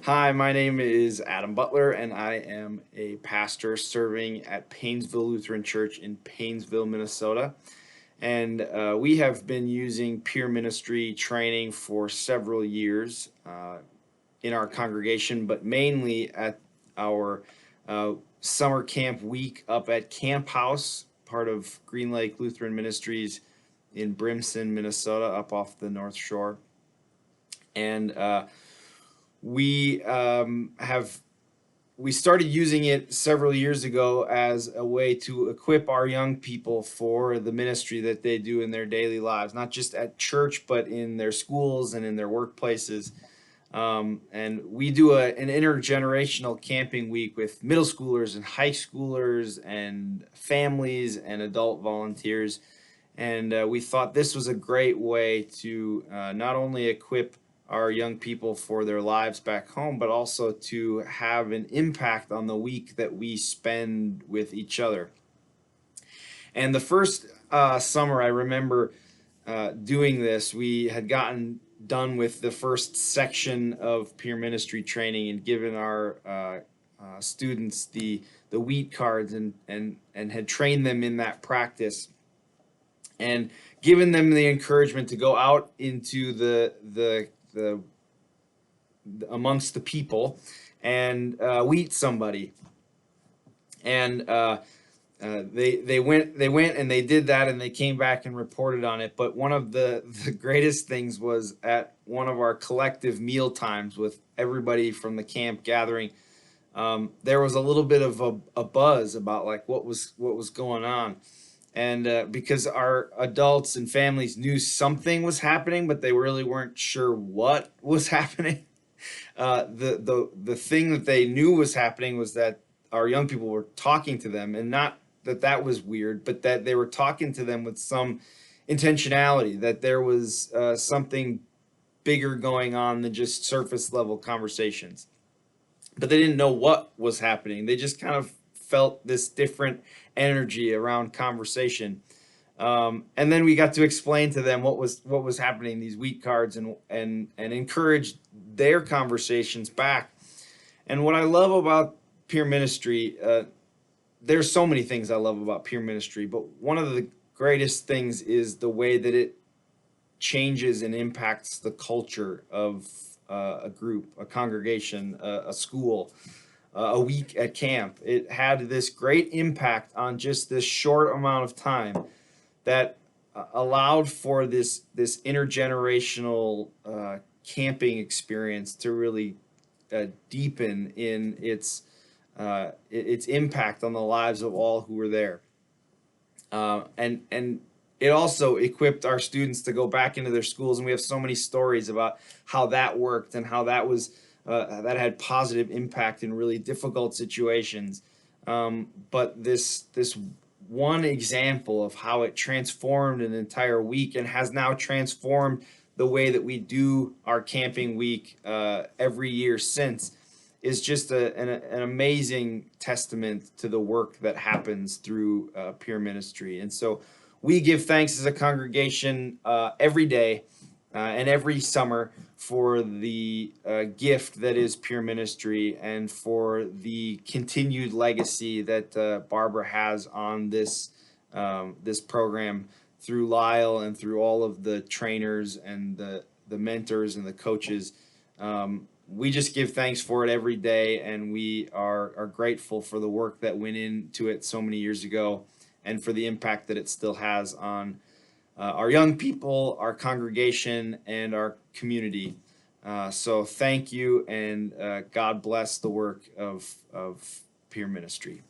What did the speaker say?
Hi, my name is Adam Butler, and I am a pastor serving at Painesville Lutheran Church in Painesville, Minnesota. And we have been using peer ministry training for several years in our congregation, but mainly at our summer camp week up at Camp House, part of Green Lake Lutheran Ministries in Brimson, Minnesota, up off the North Shore. And we have we started using it several years ago as a way to equip our young people for the ministry that they do in their daily lives, not just at church, but in their schools and in their workplaces. And we do an intergenerational camping week with middle schoolers and high schoolers and families and adult volunteers. And we thought this was a great way to not only equip our young people for their lives back home, but also to have an impact on the week that we spend with each other. And the first summer, I remember doing this. We had gotten done with the first section of peer ministry training and given our students the wheat cards and had trained them in that practice and given them the encouragement to go out into the amongst the people and wheat somebody. And they went and they did that, and they came back and reported on it. But one of the greatest things was at one of our collective meal times with everybody from the camp gathering. There was a little bit of a buzz about like what was going on. And because our adults and families knew something was happening, but they really weren't sure what was happening. The thing that they knew was happening was that our young people were talking to them, and not that was weird, but that they were talking to them with some intentionality, that there was something bigger going on than just surface level conversations. But they didn't know what was happening. They just kind of felt this different energy around conversation. And then we got to explain to them what was happening, these wheat cards, and encourage their conversations back. And what I love about peer ministry, there's so many things I love about peer ministry, but one of the greatest things is the way that it changes and impacts the culture of a group, a congregation, a school, a week at camp. It had this great impact on just this short amount of time that allowed for this intergenerational camping experience to really deepen in its impact on the lives of all who were there. And it also equipped our students to go back into their schools, and we have so many stories about how that worked and how that was that had positive impact in really difficult situations. But this one example of how it transformed an entire week and has now transformed the way that we do our camping week every year since is just an amazing testament to the work that happens through peer ministry. And so we give thanks as a congregation every day and every summer for the gift that is peer ministry, and for the continued legacy that Barbara has on this program through Lyle and through all of the trainers and the mentors and the coaches. We just give thanks for it every day, and we are grateful for the work that went into it so many years ago, and for the impact that it still has on our young people, our congregation, and our community. So thank you, and God bless the work of peer ministry.